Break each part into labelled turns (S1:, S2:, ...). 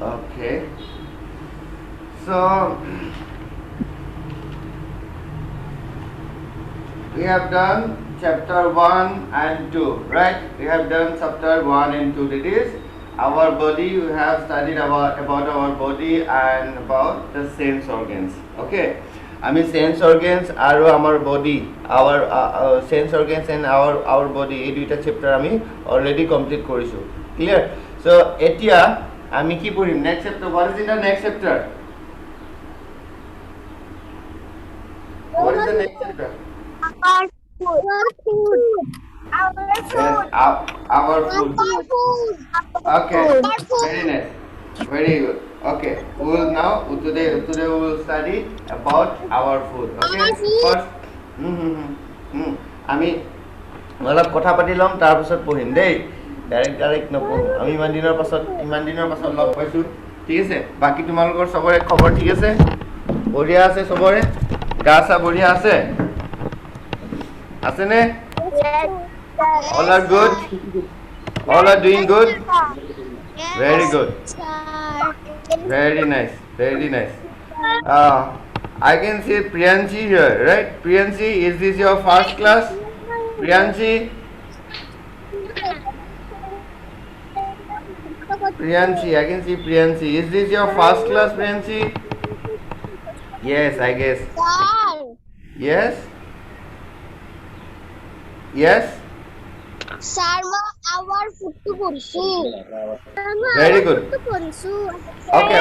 S1: Okay. So we have done chapter 1 and 2, right? We have done chapter 1 and 2. That is our body. We have studied about our body and about the sense organs. Okay. I mean sense organs and our body, our sense organs and our body. এই দুইটা chapter আমি already complete করেছো. Clear? So এতিয়া আমি কি পড়িম next chapter? What is in the next chapter? What is the next chapter?
S2: Our food. Our
S1: Yes,
S2: food.
S1: our food.
S2: Our food.
S1: Okay,
S2: Our food.
S1: very nice, very good. Okay, we will now today we will study about our food. Okay,
S2: Our food.
S1: first, আমি অলপ কথা পাতি ল'ম তাৰপিছত পঢ়িম দেই direct নপঢ়োঁ আমি ইমান দিনৰ পাছত লগ পাইছোঁ ঠিক আছে বাকী তোমালোকৰ চবৰে খবৰ ঠিক আছে বঢ়িয়া আছে চবৰে গা চা বঢ়িয়া আছে আছেনে all are good all are doing good very good very nice I can see Priyanshi here right Priyanshi is this your first class Priyanshi I can see Priyanshi is this your first class Priyanshi yes I guess yes
S2: Sir, our food to Purisu.
S1: Very good. Okay.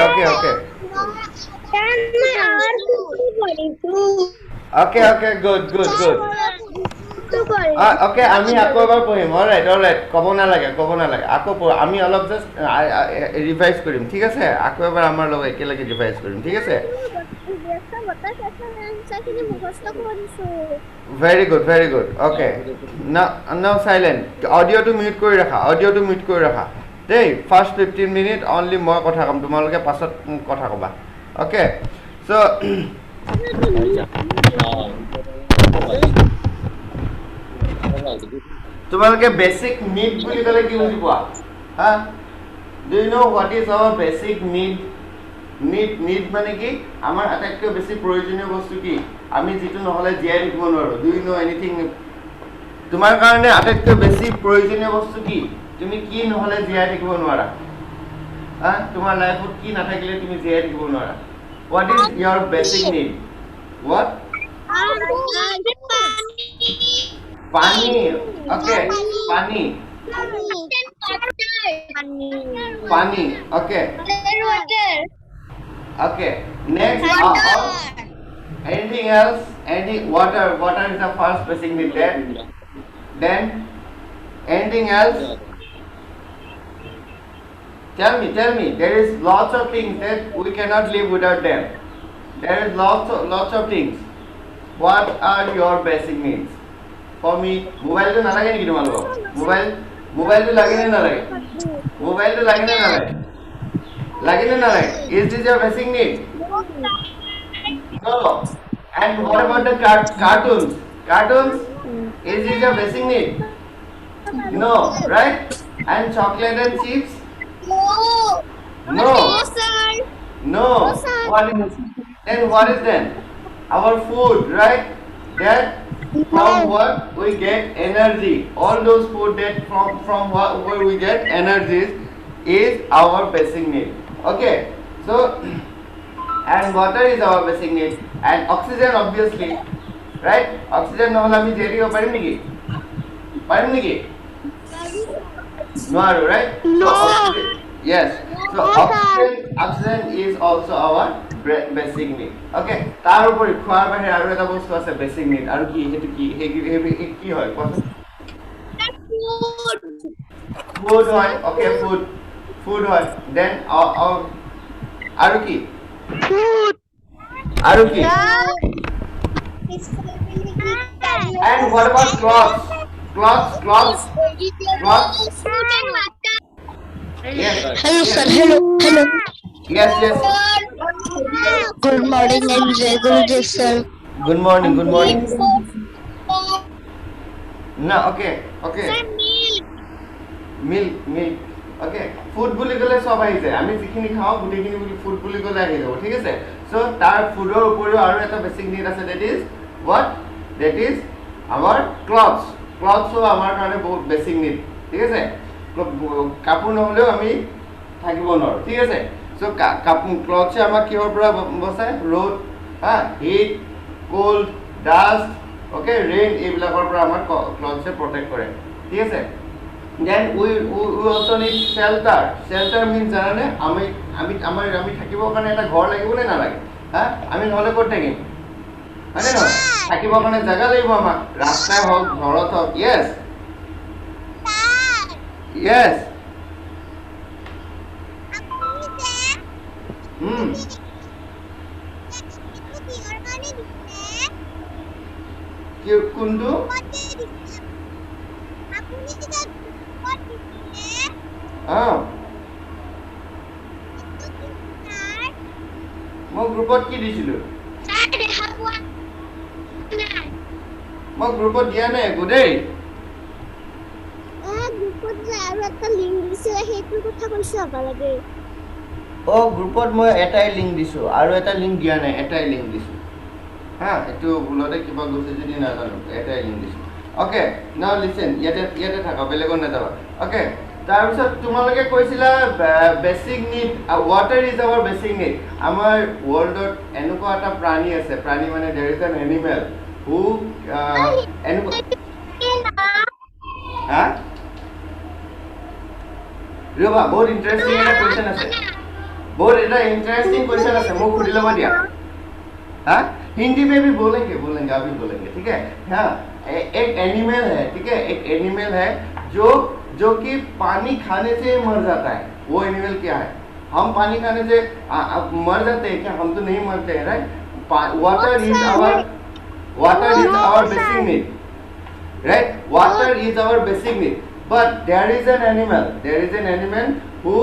S1: Okay, good. Okay, আমি আকৌ এবাৰ পঢ়িম alright ক'ব নালাগে আকৌ আমি অলপ just revise কৰিম ঠিক আছে আকৌ এবাৰ আমাৰ লগত একেলগে ৰিভাইজ কৰিম ঠিক আছে very good okay now silent অডিঅ'টো মিউট কৰি ৰাখা দেই ফাৰ্ষ্ট 15 মিনিট অনলি মই কথা ক'ম তোমালোকে পাছত কথা ক'বা অ'কে চ' তোমালোকে বেসিক নিড বুলি ক'লে কি বুজি পোৱা হা do you know what is our basic need মানে কি আমাৰ আটাইতকৈ বেছি প্ৰয়োজনীয় বস্তু কি আমি যিটো নহ'লে জীয়াই থাকিব নোৱাৰোঁ ডু ইউ নো এনিথিং তোমাৰ কাৰণে আটাইতকৈ বেছি প্ৰয়োজনীয় বস্তু কি তুমি কি নহ'লে জীয়াই থাকিব নোৱাৰা হা তোমাৰ লাইফত কি নাথাকিলে তুমি জীয়াই থাকিব নোৱাৰা what is your basic need what পানী ওকে পানী okay okay next anything else water is the first basic need then anything else tell me there is lots of things that we cannot live without them there is lots of things what are your basic needs for me mobile to nalage niki tumalok mobile to lage na lage is this your basic need no and what about the cartoons is this your basic need no right and chocolate and chips no what is then our food right that from what we get energy all those food that from where we get energies is our basic need okay so and water is our basic need and oxygen obviously right oxygen নহলে আমি জীয়াই থাকিব পাৰিম নেকি নোৱাৰো right so yes so oxygen is also our basic need okay তাৰ উপৰি খোৱাৰ বাহিৰে আৰু এটা বস্তু আছে basic need আৰু কি হেতু কি হয় কোৱাচোন food হয় okay food হয় then আৰু কি and what about clothes yes
S3: Hello, sir. Hello.
S1: yes
S3: Good morning, I'm Jay Guruji, sir.
S1: good morning no okay
S2: Sir,
S1: milk okay food বুলি ক'লে সব আহি যায় আমি যিখিনি খাওঁ গোটেইখিনি বুলি ফুড বুলি ক'লে আহি যাব ঠিক আছে সো তাৰ ফুডৰ উপৰিও আৰু এটা বেসিক নিড আছে that is what that is our clothes আমাৰ কাৰণে বহুত বেসিক নিড ঠিক আছে কাপোৰ নহলেও আমি থাকিব নোৱাৰো ঠিক আছে সো কাপোৰ ক্লথছে আমাক কিহৰ পৰা বচায় ৰ'দ হা হিট কোল্ড ডাষ্ট ওকে ৰেইন এইবিলাকৰ পৰা আমাৰ ক্লথছে প্ৰটেক্ট কৰে ঠিক আছে then we also need shelter means জানানে আমি থাকিবৰ কাৰণে এটা ঘৰ লাগিব নে নালাগে হা আমি নহলে ক'ত থাকিম মানে নহয় থাকিবৰ কাৰণে জায়গা লাগিব আমাক ৰাস্তায় হওক ঘৰত হওক yes কি কোনটো মই গ্ৰুপত কি দিছিলো মই গ্ৰুপত দিয়া নাই একো দেই গ্ৰুপত মই এটাই লিংক দিছো আৰু এটা লিংক দিয়া নাই এটাই লিংক দিছো হা এটো ভুলতে কিবা গৈছে যদি নাজানো এটাই লিংক দিছো ওকে নাও লিসেন ইয়াতে থাকা বেলেগত নাযাবা ওকে তাৰপিছত তোমালোকে কৈছিলা basic need water is our basic need আমাৰ ওয়াৰ্ল্ডত এনেকুৱা এটা প্ৰাণী আছে প্ৰাণী মানে there is an animal who এনেকুৱা হা ৰবা বহুত ইন্টাৰেষ্টিং এটা কোৱেশ্চন আছে बहुत এটা इंटरेस्टिंग क्वेश्चन है मुझे खुद लगा दिया हाँ हिंदी में भी बोलेंगे अभी बोलेंगे ठीक है हाँ एक एनिमल है ठीक है एक एनिमल है जो कि पानी खाने से मर जाता है वो एनिमल क्या है हम पानी खाने से मर जाते हैं क्या हम तो नहीं मरते हैं right water is our basic need right water is our basic need but there is an animal who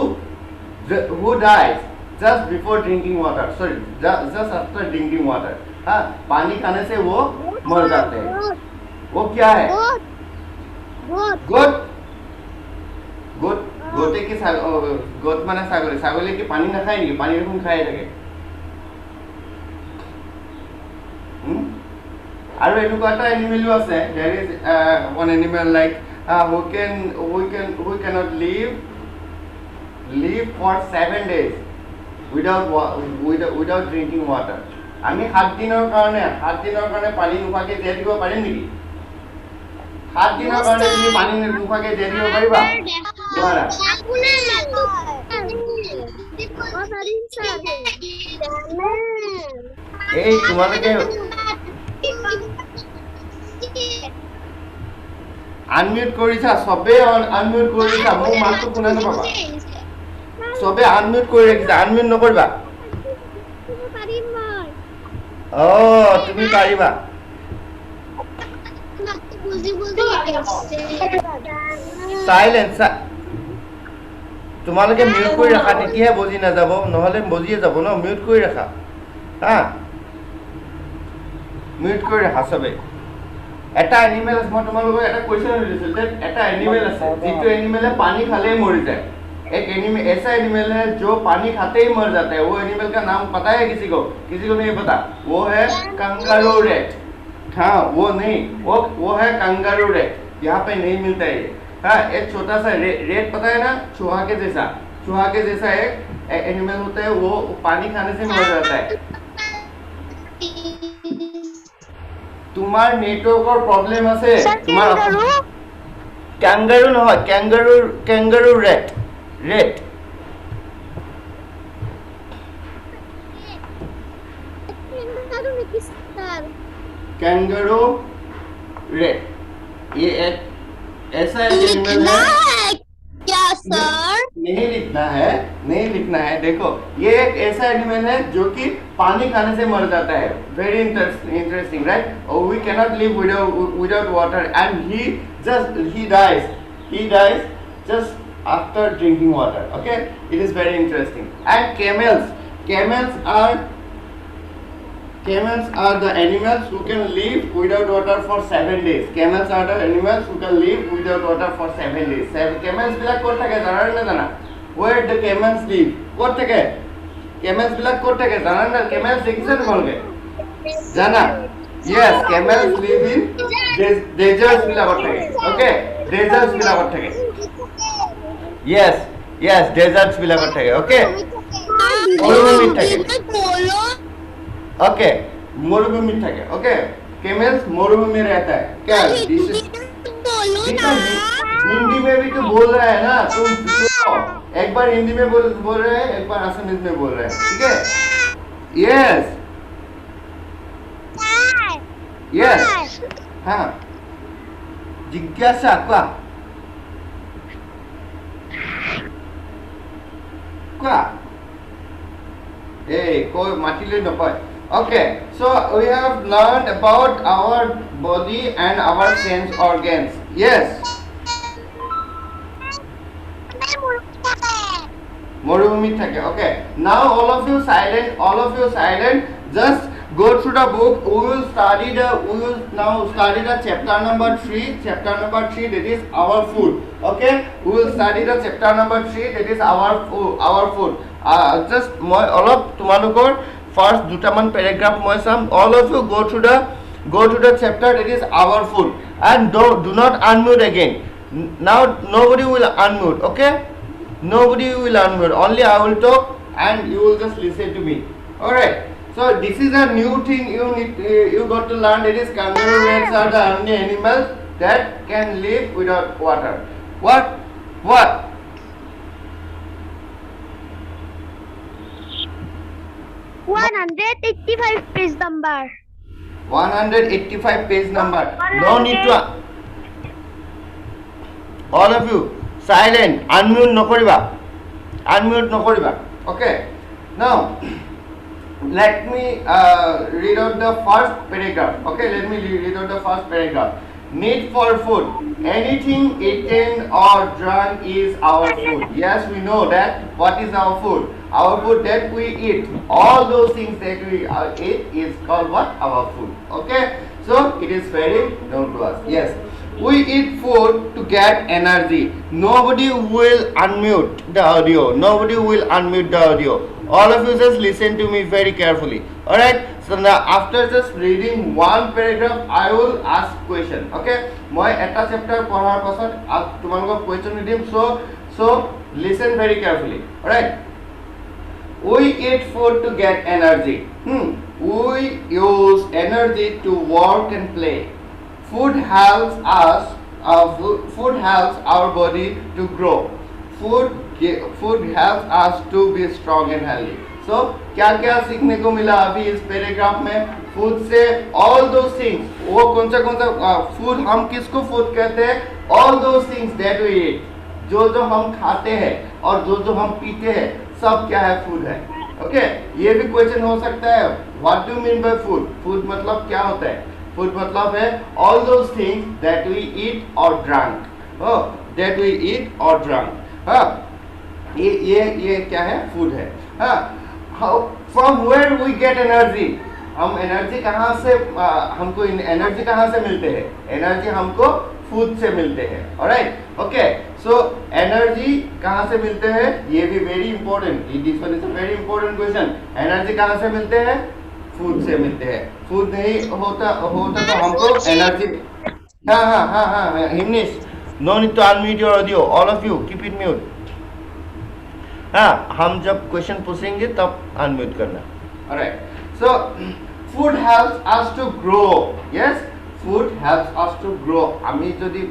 S1: dies just before drinking water just after drinking water हाँ पानी खाने से वो मर जाते हैं वो क्या है गोटे की गोट माने ছাগলী की पानी ना खाए पानी देखो खाए থাকে আৰু এনেকুৱা এটা এনিমেলো আছে there is one animal like who cannot live for 7 days without drinking water আমি 7 দিনৰ কাৰণে পানী নোখোৱাকে জীয়াই থাকিব পাৰিম নেকি 7 দিনৰ কাৰণে তুমি পানী নোখোৱাকে জীয়াই থাকিব পাৰিবা নোৱাৰা এই তোমালোকে আনমিউট কৰিছা সবে আনমিউট কৰিছা মোৰ মাতটো শুনা নাপাবা সবে আনমিউট কৰি ৰাখিছা আনমিউট নকৰিবা তুমি পাৰিবা সাইলেন্স তোমালোকে মিউট কৰি ৰাখা তেতিয়াহে বুজি নাযাব নহলে বুজিয়ে যাব ন মিউট কৰি ৰাখা হা মিউট কৰি ৰাখা সবে এটা এনিমেল আছে মই তোমালোকক এটা কোৱেশ্চন দিছিল যে এটা এনিমেল আছে যিটো এনিমেলে পানী খালে মৰি যায় एक एनिमल ऐसा एनिमल है जो पानी खाते ही मर जाता है वो एनिमल का नाम पता है किसी को नहीं पता वो है कंगारू रैट हाँ वो नहीं वो है कंगारू रैट यहाँ पे नहीं मिलता है हाँ एक छोटा सा रेट पता है ना चूहा के जैसा एक एनिमल होता है वो पानी खाने से मर जाता है तुम्हार नेटवर्कर प्रॉब्लम আছে তোমার ক্যাঙ্গারু নহয় ক্যাঙ্গারু র‍্যাট कैंगरू रेट ये एक ऐसा एनिमल है
S3: क्या सर
S1: नहीं लिखना है देखो ये एक ऐसा एनिमल है जो कि पानी खाने से मर जाता है वेरी इंटरेस्टिंग राइट और we cannot live without water and he dies just after drinking water okay it is very interesting and camels Camels are the animals who can live without water for 7 days. Camels are the animals who can live without water for 7 days. Camels বিলাক ক'ত থাকে জানা নে জানা? Where the camels live? ক'ত থাকে? Camels বিলাক ক'ত থাকে জানা নে? Camels দেখিছে তোমালোকে? জানা? Yes, camels live in deserts বিলাকত থাকে. Okay? Deserts বিলাকত থাকে. Yes, yes, deserts বিলাকত থাকে. Okay? মৰুভূমিত থাকে. ओके मरुभूमि থাকে ओके कैमल्स मरुभूमि में रहता है क्या
S3: बोलो ना
S1: हिंदी में भी तो बोल रहा है ना तुम सुनो एक बार हिंदी में बोल रहे हैं एक बार असमीज में बोल रहे हैं ठीक है यस यस हाँ जिज्ञासा क्या hey कोई माटिले नपाय okay so we have learned about our body and our sense organs yes morubhumi thake okay now all of you silent just go through the book we will now study the chapter number 3 that is our food okay we will study the chapter number 3 that is our food just moi olop tumalukor first dutaman paragraph moi sam all of you go to the chapter that is our food and do not unmute again now nobody will unmute okay nobody will unmute only I will talk and you will just listen to me all right so this is a new thing you got to learn that is kangaroo rats are the only animals that can live without water what
S2: 185 page number
S1: 185 page number no need to all of you silent unmute nokoriba okay now let me read out the first paragraph okay let me read out the first paragraph need for food anything eaten or drunk is our food yes we know that what is our food that we eat all those things that we eat is called what our food okay so it is very known to us yes we eat food to get energy nobody will unmute the audio all of you just listen to me very carefully all right so now after just reading one paragraph I will ask question okay moi eta chapter pohar pasot tumalok question dim so listen very carefully all right we eat food to get energy we use energy to work and play food helps our body to grow food helps us to be strong and healthy so क्या क्या सीखने को मिला अभी इस paragraph में food से all those things वो कौन सा फूड हम किसको फूड कहते हैं all those things that we eat जो हम खाते हैं और जो हम पीते हैं सब क्या है फूड है ओके ये भी क्वेश्चन हो सकता है what do mean by food मतलब क्या होता है फूड मतलब है all those things that we eat or drunk हाँ ये क्या है फूड है हाँ from where we get energy हम एनर्जी कहाँ से हमको एनर्जी कहाँ से मिलते हैं एनर्जी हमको फूड से मिलते हैं ऑलराइट ओके सो एनर्जी कहाँ से मिलते हैं ये भी very important this one is a very important question energy कहाँ से मिलते हैं फूड से मिलते हैं फूड नहीं होता तो हमको एनर्जी हाँ Himnish no need to unmute your audio all of you keep it mute हाँ हम जब क्वेश्चन पूछेंगे तब अनम्यूट करना alright so food helps us to grow yes food helps us to grow আমি যদি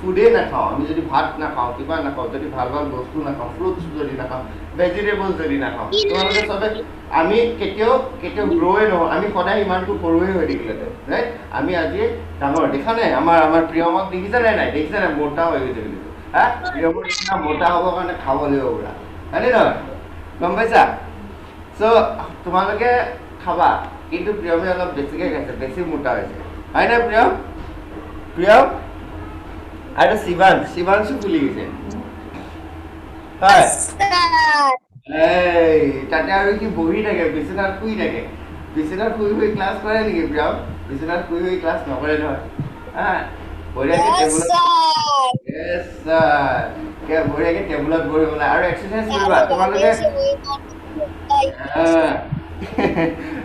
S1: ফুডে না খাও আমি যদি ভাত না খাও কিবা না খাও যদি ভাল বস্তু না খাও ফ্রুটস যদি না খাও ভেজিটেবলস যদি না খাও তোমালোকে সবে আমি কেতিয়াও গ্ৰোৱে নহয় আমি সদায় ইমানটো সৰুৱে হৈ থাকিলে ৰাইট আমি আজি ডাঙৰ দেখা নাই আমাৰ প্ৰিয়মক দেখিছা নাই মোটা হৈ গৈছে কিন্তু হ্যাঁ প্ৰিয়মৰ নিচিনা মোটা হ'ব কাৰণে খাব লাগিব পুৰা হয়নে নহয় গম পাইছা সো তোমালোকে খাবা কিন্তু প্ৰিয়মে অলপ বেছিকৈ খাইছে বেছি মোটা হৈছে হয় না প্ৰিয়ম আৰু শিৱাংশু ফুলি গৈছে হয় এই তাতে আৰু কি বহি থাকে বিছনাত শুই থাকে বিছনাত শুই ক্লাছ কৰে নেকি প্ৰিয়ম? বিছনাত শুই ক্লাছ নকৰে নহয়। হা বঢ়িয়াকে টেবুলত Yes, sir. বঢ়িয়াকে টেবুলত বহি পেলাই আৰু এক্সাৰচাইজ কৰিবা তোমালোকে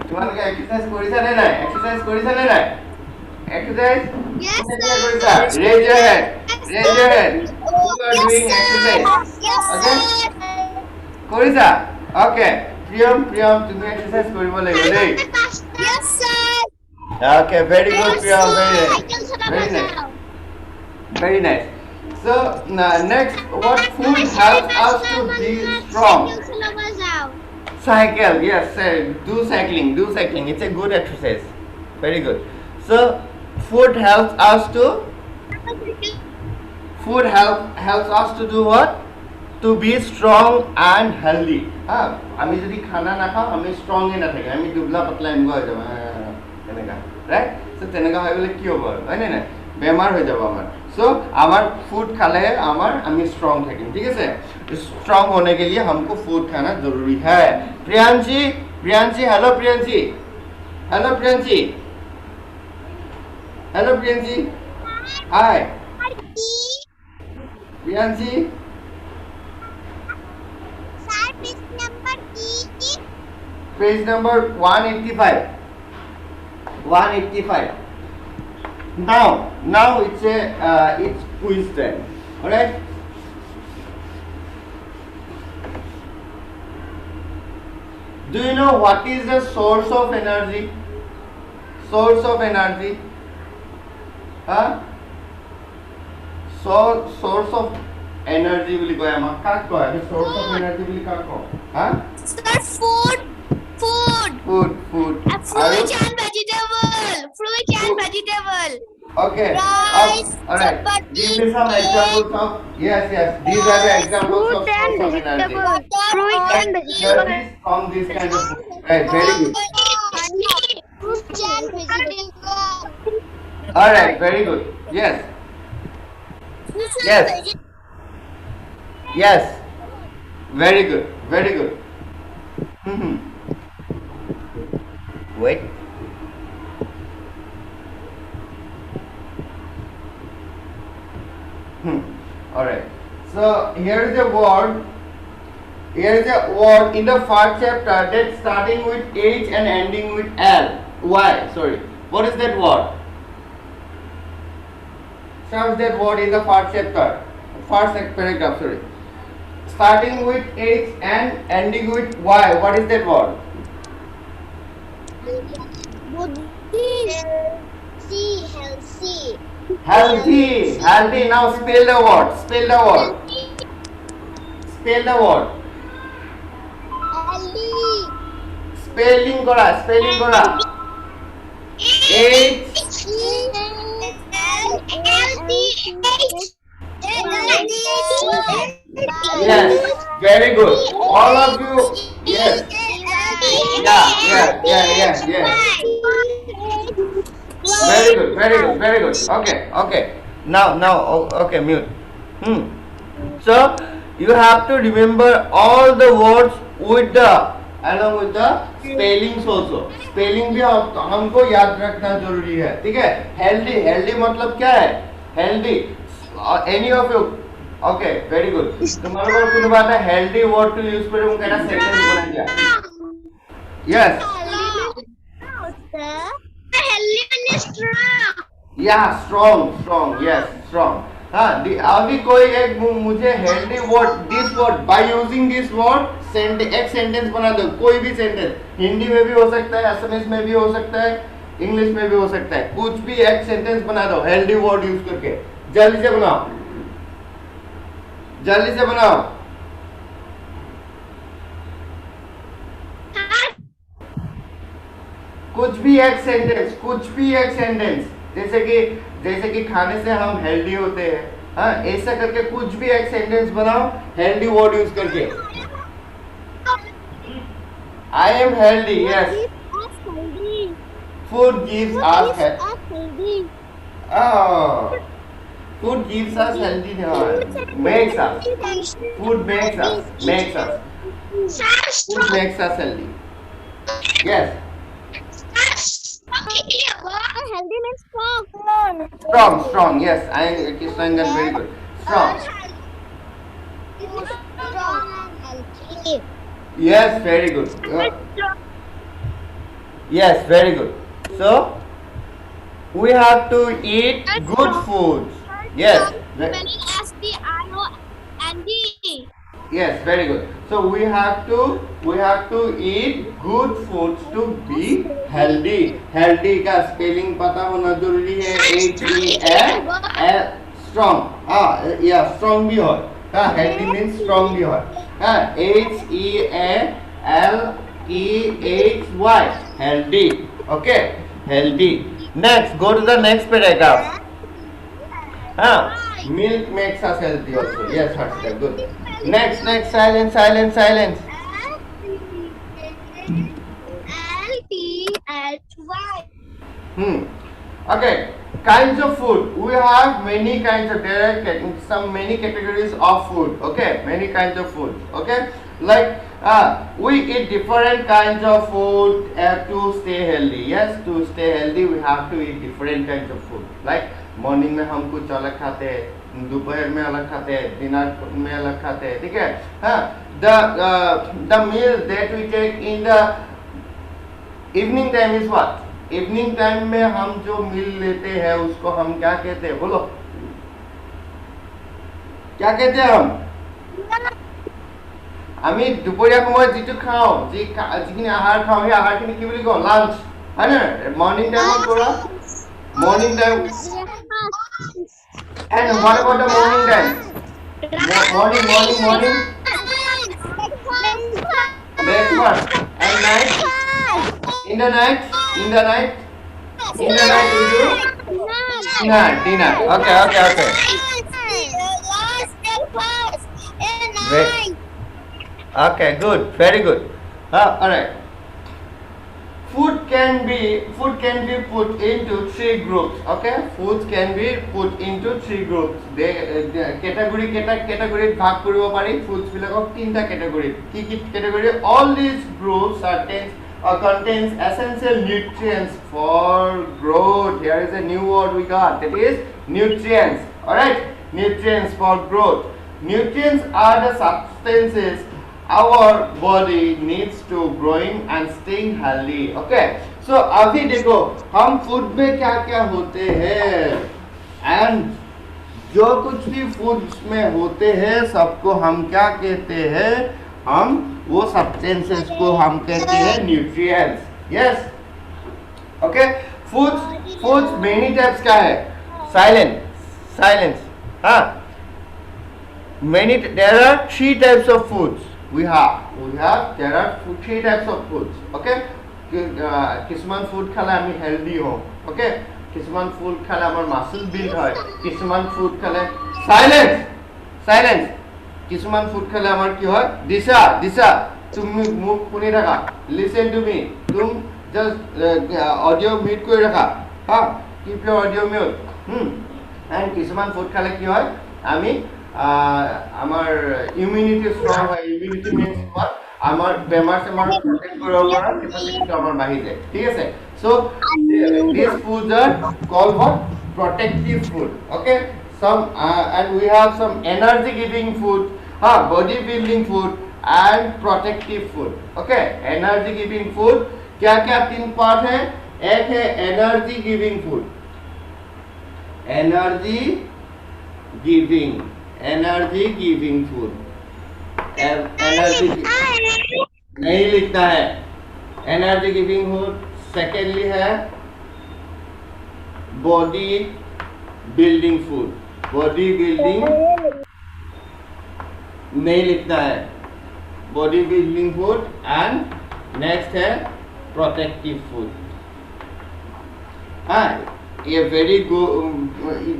S1: তোমালোকে এক্সাৰচাইজ কৰিছা নে নাই? এক্সাৰচাইজ কৰিছা নে নাই? এক্সাৰচাইজ
S3: Yes,
S1: কেতিয়া
S3: sir.
S1: কৰিছা? Raise your hand. Raise your hand. Who are doing exercise?
S3: Yes,
S1: Okay?
S3: sir.
S1: কৰিছা? Okay. প্ৰিয়ম তুমি এক্সাৰচাইজ কৰিব লাগিব দেই।
S3: Yes, sir.
S1: Okay, very good, Priyam. Very
S3: Cycle চলাব
S1: nice.
S3: যাওঁ।
S1: Very nice. So next, what food helps us to be strong?
S3: Cycle চলাব যাওঁ।
S1: Cycle, yes, sir. Do cycling. It's a good exercise. Very good. So food helps us to do what? To be strong and healthy. আমি যদি খানা নাখাওঁ আমি ষ্ট্ৰঙে নাথাকে, আমি দুবলা পাতলা এনেকুৱা হৈ যাব তেনেকুৱা, ৰাইট? চ' তেনেকুৱা হৈ গ'লে কি হ'ব আৰু হয়নে নাই? বেমাৰ হৈ যাব আমাৰ। চ' আমাৰ ফুড খালেহে আমি ষ্ট্ৰং থাকিম, ঠিক আছে? ষ্ট্ৰং होने के लिए हमको फूड खाना जरूरी है। Priyanshi, hello Priyanshi, hi Priyanshi.
S3: Sir, page number E.
S1: Page number 185. Now it's quiz time. All right. Do you know what is the source of energy? Huh? Source of energy বুলি কয় আমাক কাক কয়? Source of energy বুলি কাক কয়? Huh?
S3: Sir, food.
S1: Food.
S3: Fruit and vegetable.
S1: Okay.
S3: Rice,
S1: All right.
S3: chapati,
S1: Give me some examples of. Yes. These are the examples of
S2: Fruit and
S1: source of energy.
S2: vegetable. Fruit and vegetable.
S1: Energies from this kind of food. Right. Very good.
S3: Fruit and vegetable.
S1: All right. Very good. Yes. Yes. Very good. Wait. All right. So here is a word in the first chapter that's starting with H and ending with L. Y. Sorry. What is that word? Search that word in the first chapter. First paragraph. Sorry. Starting with H and ending with Y. What is that word? Healthy. Now spell the word. Spelling kora. Yes, very good. All of you. Yes. Yeah. Very good. Okay. Now, okay, mute. So you have to remember all the words along with the spellings also. Spelling भी हमको याद रखना जरूरी है, ठीक है? Healthy मतलब क्या है? Healthy. Any of you? Okay, very good. तुम्हारे को कुछ बात है healthy word to use करे मुझे ना sentence बनाएंगे. Yes. Yeah, strong. Yes, strong. हाँ, अभी कोई एक मुझे healthy word, this word, by using this word, एक sentence बना दो, कोई भी sentence, हिंदी में भी हो सकता है, असमीज में भी हो सकता है, इंग्लिश में भी हो सकता है, कुछ भी एक sentence बना दो, healthy word use करके, जल्दी से बनाओ, कुछ भी एक सेंटेंस, जैसे कि खाने से हम हेल्दी होते हैं, हाँ, ऐसा करके कुछ भी एक सेंटेंस बनाओ हेल्दी वर्ड यूज करके. I am healthy. Yes. Food gives us healthy. Oh. Food gives us healthy. Makes us. Food makes us. Food makes us healthy. Yes.
S3: Healthy means strong.
S1: Strong. Yes, Kishangan, very good. Strong.
S3: Strong and healthy.
S1: Yes, very good. Yes, very good. So we have to eat good foods. Yes.
S3: Spelling as the R-O-N-D.
S1: Yes, very good. So we have to eat good foods to be healthy. Healthy का spelling पता होना जरूरी है. H-E-L strong. Yeah, strong भी हो. Healthy means strong भी हो. H-E-L-E-H-Y healthy. Okay, healthy. Next, go to the next paragraph. Milk makes us healthy also. Yes, Harshita, good. Next, silence.
S3: L-T-H-Y.
S1: Okay, kinds of food. We have many kinds of, there are many categories of food. Okay, many kinds of food. Okay, like we eat different kinds of food to stay healthy. Yes, to stay healthy we have to eat different kinds of food. Like morning में हम कुछ अलग खाते हैं, दोपहर में अलग खाते हैं, डिनर में अलग खाते हैं, ठीक है. The meal that we take in the evening time is what? Evening time में हम जो मील लेते हैं उसको हम क्या कहते हैं? बोलो, क्या कहते हैं हम? আমি দুপৰীয়া সময়ত যিটো খাওঁ, যিখিনি আহাৰ খাওঁ, সেই আহাৰখিনি কি বুলি কওঁ? লাঞ্চ, হয় না? মৰ্নিং টাইমত কৰা, morning time. And what about the morning time? Morning. Breakfast. And night? In the night we do dinner. Okay. Okay, good, very good. All right. Food can be put into three groups. Okay, foods can be put into three groups. They category ভাগ কৰিব পাৰি. Foods বিলাকক তিনটা category. কি category? All these groups contains essential nutrients for growth. Here is a new word we got. That is nutrients. All right, nutrients for growth. Nutrients are the substances our body needs to growing and staying healthy. Okay, so अभी देखो हम food में क्या क्या होते हैं, and जो कुछ भी फूड्स में होते हैं सबको हम क्या कहते हैं? हम वो सब्सटेंसेस को हम कहते हैं nutrients. Yes, okay. Foods many types का है. Silence. There are three types of foods. There are three types of foods. Okay, কিছুমান ফুড খালে আমি হেলদি হওঁ. ওকে, কিছুমান ফুড খালে আমাৰ মাসল বিল্ড হয়, কিছুমান ফুড খালে সাইলেন্স কিছুমান ফুড খালে আমাৰ কি হয়? দিশা তুমি মোক শুনি থাকা. Listen to me. তুম জাস্ট অডিও মিউট কৰি ৰাখা. কিপ ইউৰ অডিও মিউট. এন্ড কিছুমান ফুড খালে কি হয়? আমি আমাৰ ইমিউনিটি স্ট্রং হয়. Immunity means what? আমাৰ বেমাৰ প্ৰটেক্ট কৰিব পৰা কেপাসিটি আমাৰ বাঢ়ি যায়. ঠিক আছে. So these foods are called what? Protective food. Okay, and we have some energy giving food, body building food and protective food. Okay, energy giving food क्या तीन पार्ट है. एक है energy giving food. Energy giving food. Energy नहीं लिखना है. Energy giving food. Secondly है body building food. Body building नहीं लिखना है. Body building food. And next है protective food. A very good.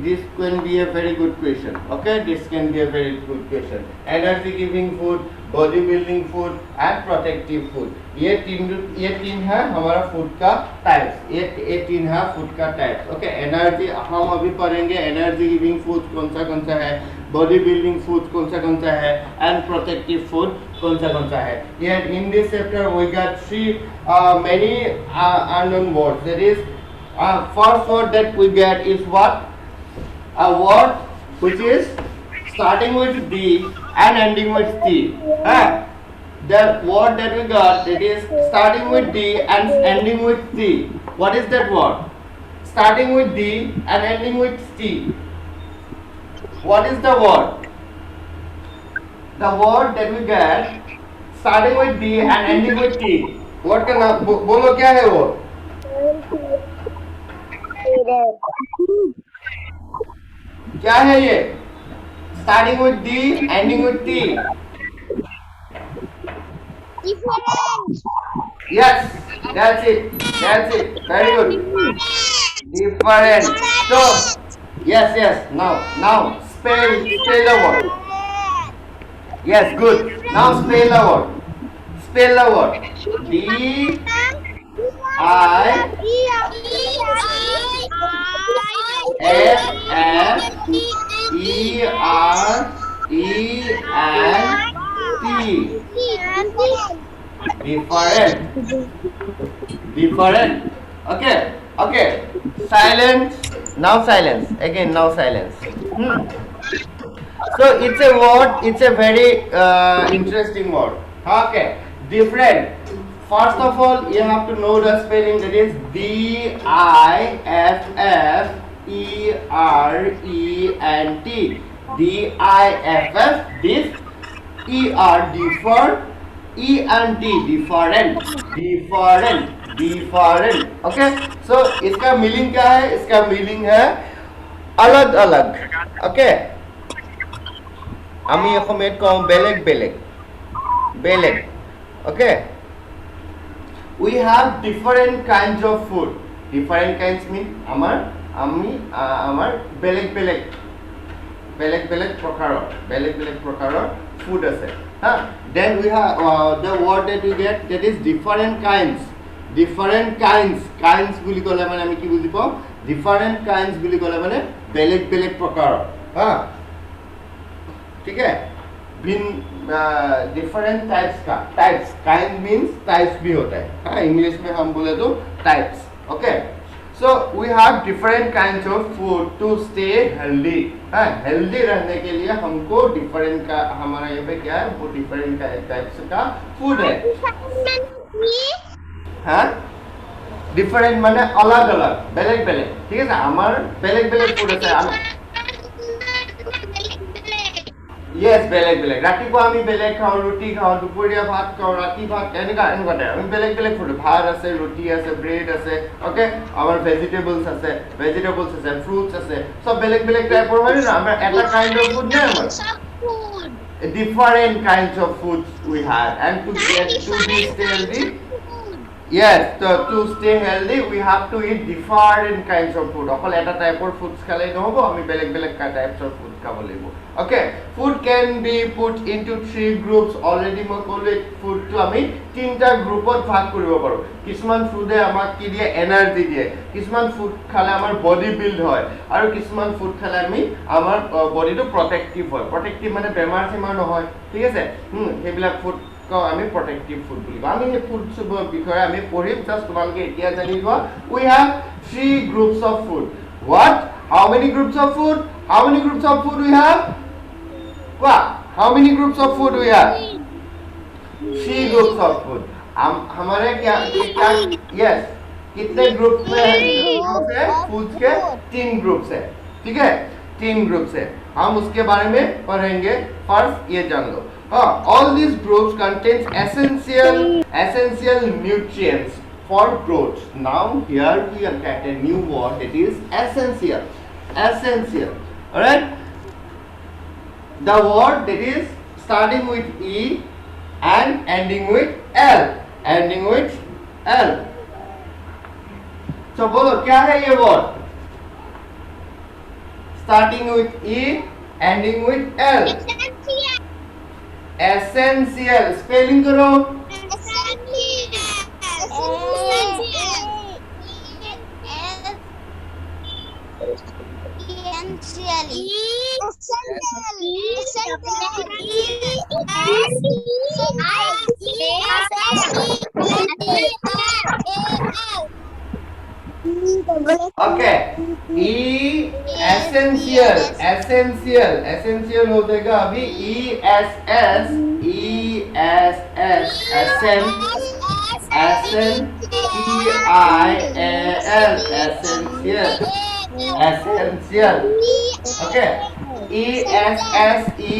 S1: This can be a very good question. Okay, this can be a very good question. Energy giving food, body building food and protective food. ये तीन है हमारा food का types. ये तीन है food का types. Okay, energy हम अभी पढ़ेंगे, एनर्जी गिविंग फूड कौन सा है, बॉडी बिल्डिंग फूड कौन सा है, एंड प्रोटेक्टिव फूड कौन सा है। Here in this chapter we got many unknown words. That is, first word that we get is what? A word which is starting with D and ending with T. The word that we got, that is starting with D and ending with T. What is that word? Starting with D and ending with T. What is the word? The word that we get starting with D and ending with T. Word का नाम बोलो, क्या है वो? क्या है ये? Starting with D, ending with T.
S3: Different.
S1: Yes, that's it. That's it. Very good. Different. So, yes. Now spell the word. Yes, good. Now spell the word. Spell the word. D I F F E R E N T. Different. Okay. Silence. Now silence. Again, now silence. So it's a word. It's a very interesting word. Okay. Different. First of all, you have to know the spelling. That is D I F F E R E N T. D I F F. Diff. E R differ. E N T different. Okay. So इसका meaning क्या है? इसका meaning है अलग अलग. Okay. আমি অসমীয়াত কওঁ বেলেগ. Okay. We have different kinds of food. Different kinds mean আমাৰ বেলেগ প্ৰকাৰৰ food আছে. Then we have the word that we get, that is different kinds. Kinds বুলি ক'লে মানে আমি কি বুজি পাওঁ? Different kinds বুলি ক'লে মানে বেলেগ প্ৰকাৰৰ. ठीक है? different types का kind means types भी होता है. इंग्लिश में हम बोले तो types. Okay. So we have different kinds of food to stay healthy. Healthy रहने के लिए हमको different का, हमारा यहाँ पे क्या है, वो different types का food है. different माने अलग बेलेग ठीक है? हमार बेलेग food আছে. Yes, বেলেগ ৰাতিপুৱা আমি বেলেগ খাওঁ, ৰুটি খাওঁ, দুপৰীয়া ভাত খাওঁ, ৰাতি ভাত, এনেকুৱা আমি বেলেগ ফুড. ভাত আছে, ৰুটি আছে, ব্ৰেড আছে. ওকে, আমাৰ ভেজিটেবলছ আছে, ফ্ৰুটছ আছে, সব বেলেগ টাইপৰ হয় না. আমাৰ এটা কাইন্ড অফ ফুড নাই আমাৰ. Different kinds of foods we have, and to stay healthy. Yes, to stay healthy we have to eat different kinds of food. অকল এটা টাইপৰ ফুডছ খালে নহব, আমি বেলেগ টাইপছ অফ ফুড খাব লাগিব. Okay, food can be put into 3 groups. Already মই ক'লো food to আমি তিনটা গ্ৰুপত ভাগ কৰিব পাৰো. কিছুমান ফুডে আমাক কি দিয়ে? এনাৰ্জি দিয়ে. কিছুমান ফুড খালে আমাৰ বডি বিল্ড হয়, আৰু কিছুমান ফুড খালে আমাৰ বডিটো প্ৰটেক্টিভ হয়. প্ৰটেক্টিভ মানে বেমাৰ নহয়, ঠিক আছে? সেইবিলাক ফুড আমি protective food বুলি কওঁ. আমি এই ফুড বিষয়ে আমি পঢ়িম, জাস্ট তোমালোকে এতিয়া জানি লোৱা. We have 3 groups of food. What? How many groups of food we have? What? How many groups of food we have? 3 groups of food. हमारे क्या yes, कितने ग्रुप्स है फूड्स के? 3 ग्रुप्स है. ठीक है, 3 ग्रुप्स है. हम उसके बारे में पढ़ेंगे. फर्स्ट ये जान लो. All these groups contains essential nutrients for growth. Now here we are get a new word, that is essential. Alright, the word that is starting with E and ending with L. So बोलो क्या है ये word? Starting with E, ending with L. Essential spelling करो okay ई essential essential essential हो जाएगा अभी E S S essential essential essential okay ESSENTIAL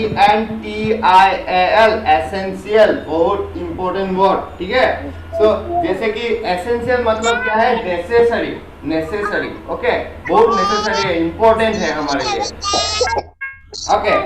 S1: essential बहुत important word ठीक है सो जैसे कि एसेंशियल मतलब क्या है नेसेसरी नेसेसरी ओके बहुत नेसेसरी है इंपॉर्टेंट है हमारे लिए ओके